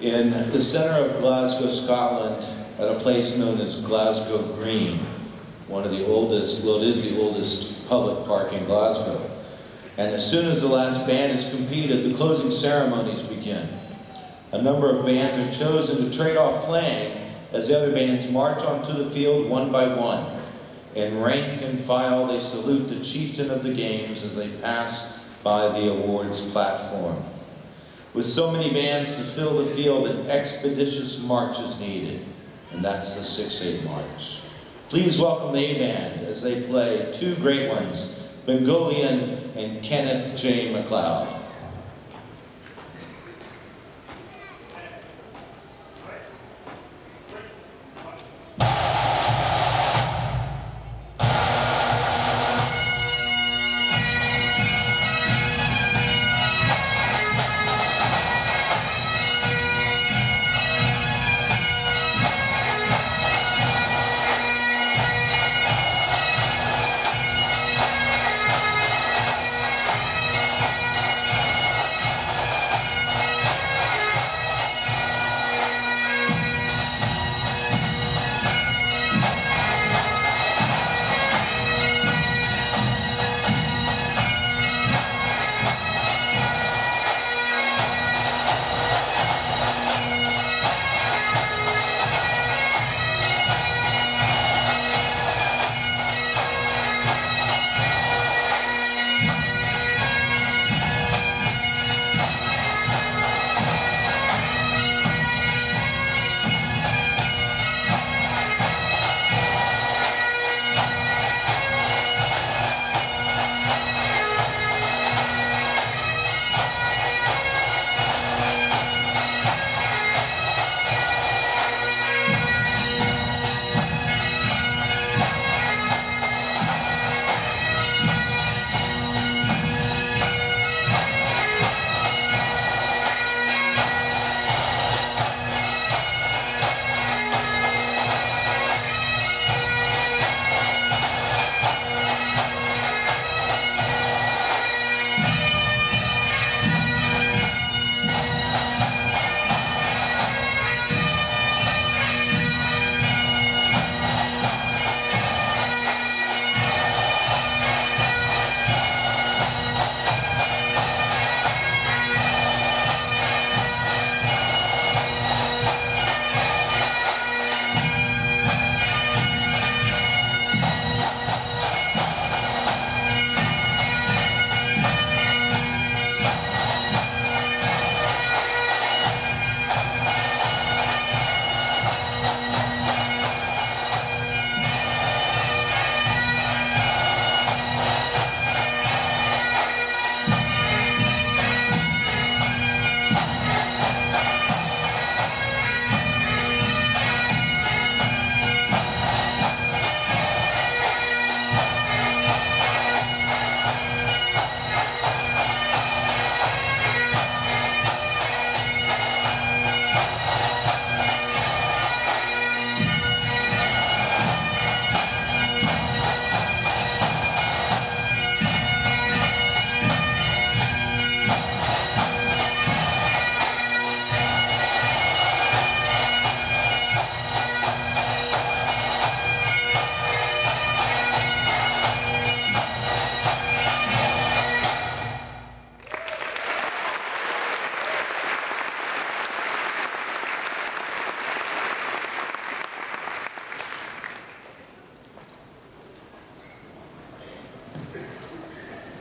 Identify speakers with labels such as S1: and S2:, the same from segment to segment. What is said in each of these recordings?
S1: in the center of Glasgow, Scotland, at a place known as Glasgow Green, one of the oldest, well, it is the oldest public park in Glasgow. And as soon as the last band is competed, the closing ceremonies begin. A number of bands are chosen to trade off playing as the other bands march onto the field one by one. In rank and file, they salute the chieftain of the games as they pass by the awards platform. With so many bands to fill the field, an expeditious march is needed, and that's the 6-8 march. Please welcome the A-Band as they play two great ones, Bengolian and Kenneth J. MacLeod.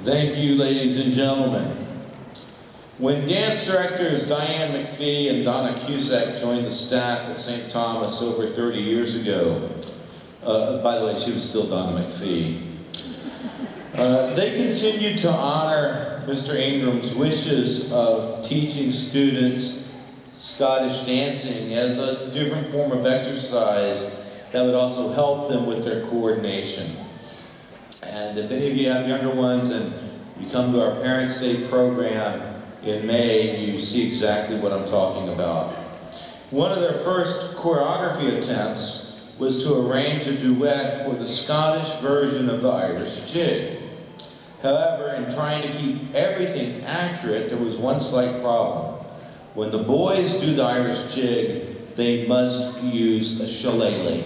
S1: Thank you, ladies and gentlemen. When dance directors Diane McPhee and Donna Cusack joined the staff at St. Thomas over 30 years ago, by the way, she was still Donna McPhee, they continued to honor Mr. Ingram's wishes of teaching students Scottish dancing as a different form of exercise that would also help them with their coordination. And if any of you have younger ones and you come to our Parents' Day program in May, you see exactly what I'm talking about. One of their first choreography attempts was to arrange a duet for the Scottish version of the Irish jig. However, in trying to keep everything accurate, there was one slight problem. When the boys do the Irish jig, they must use a shillelagh.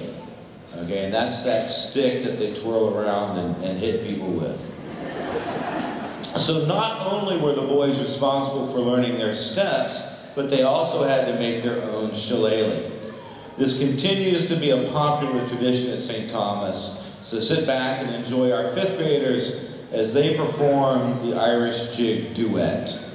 S1: Okay, and that's that stick that they twirl around and hit people with. So not only were the boys responsible for learning their steps, but they also had to make their own shillelagh. This continues to be a popular tradition at St. Thomas, so sit back and enjoy our 5th graders as they perform the Irish Jig Duet.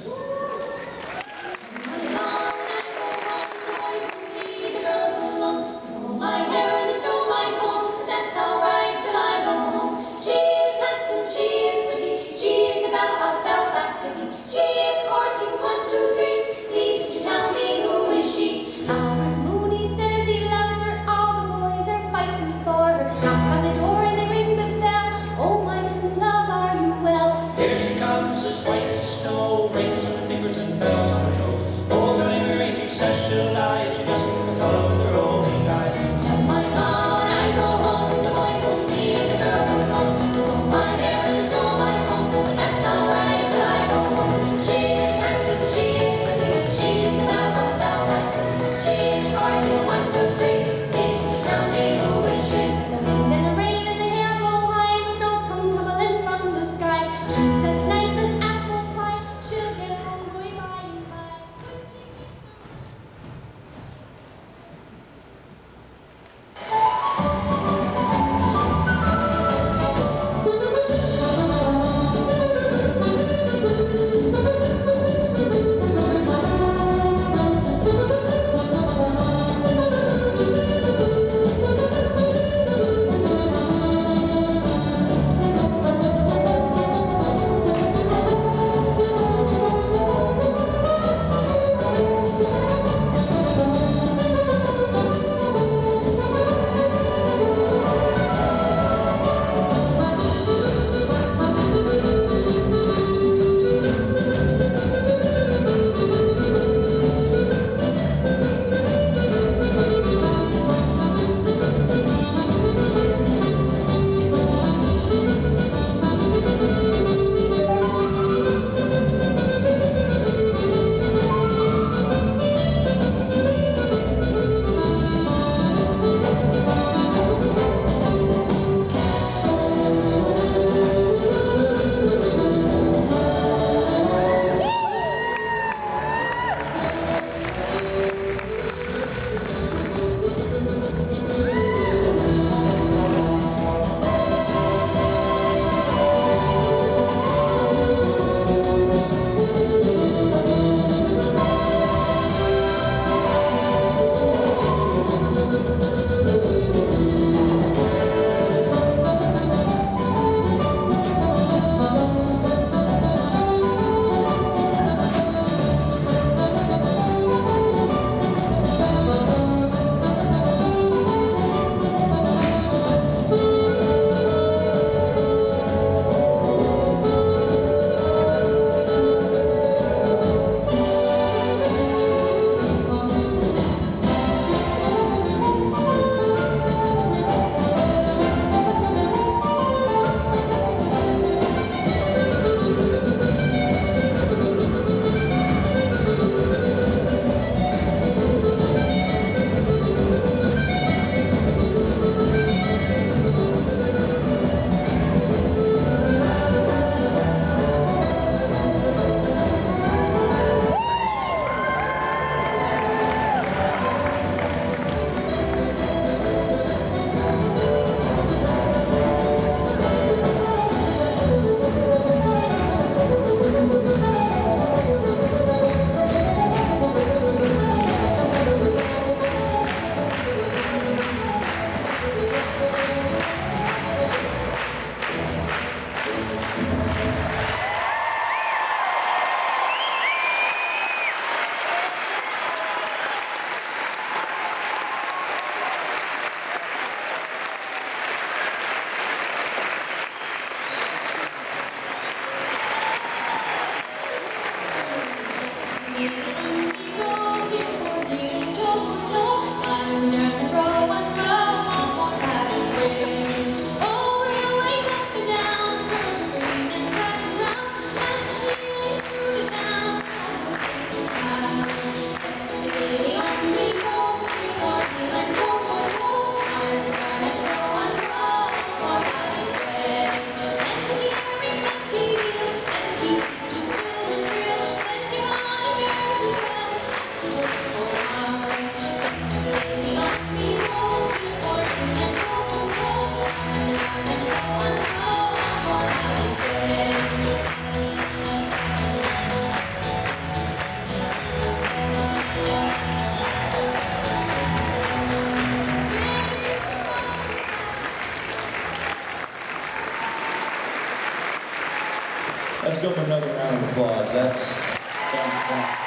S1: show him another round of applause. That's fantastic.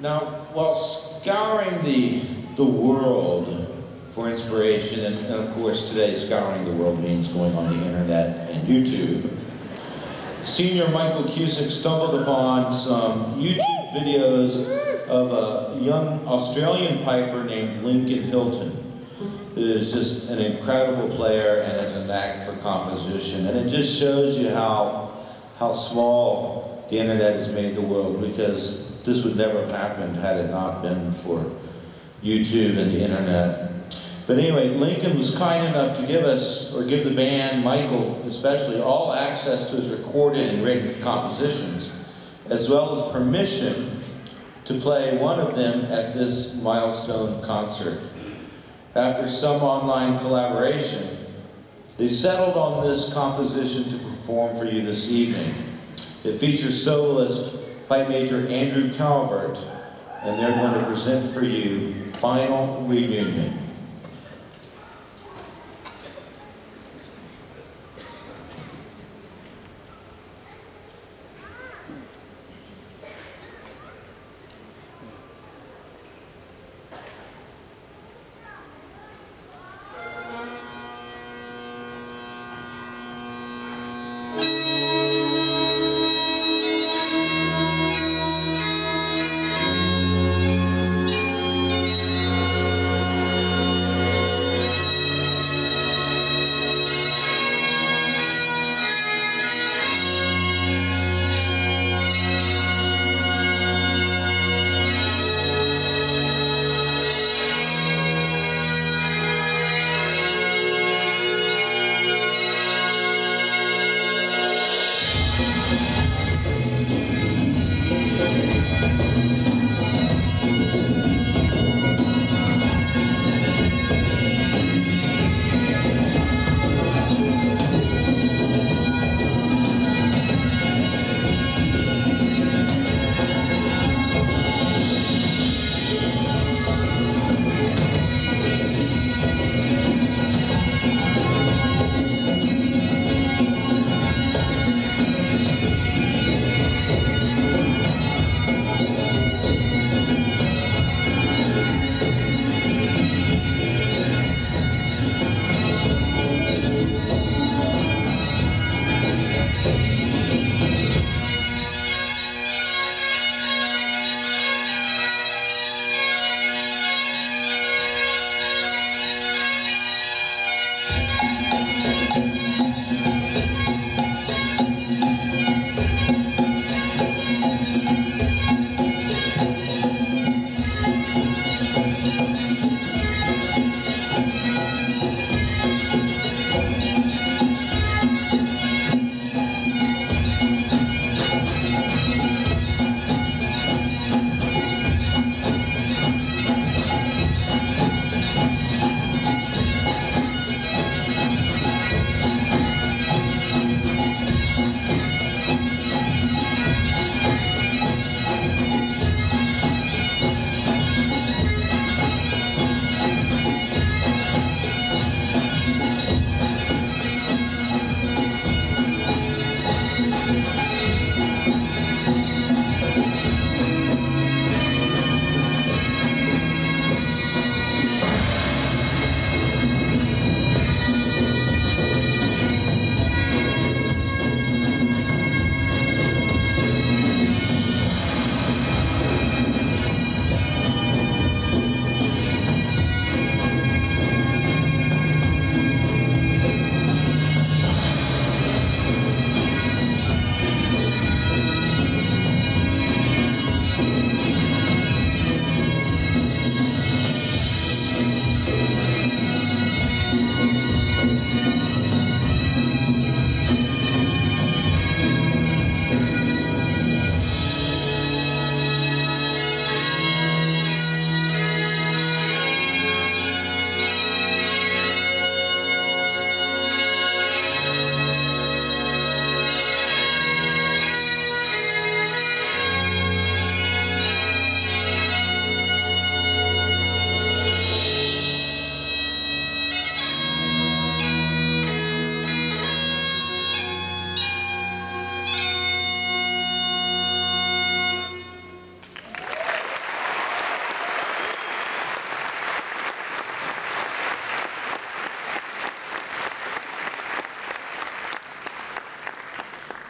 S1: Now, while scouring the world for inspiration, and of course today scouring the world means going on the internet and YouTube, Senior Michael Cusick stumbled upon some YouTube videos of a young Australian piper named Lincoln Hilton, who is just an incredible player and has a knack for composition. And it just shows you how small the internet has made the world, because this would never have happened had it not been for YouTube and the internet. But anyway, Lincoln was kind enough to give us, or give the band, Michael especially, all access to his recorded and written compositions, as well as permission to play one of them at this milestone concert. After some online collaboration, they settled on this composition to perform for you this evening. It features soloist Pipe Major Andrew Calvert, and they're going to present for you Final Reunion.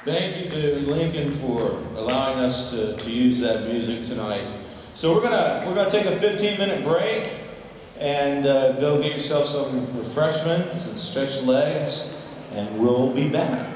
S1: Thank you to Lincoln for allowing us to use that music tonight. So we're gonna take a 15-minute break and go get yourself some refreshments and stretch legs, and we'll be back.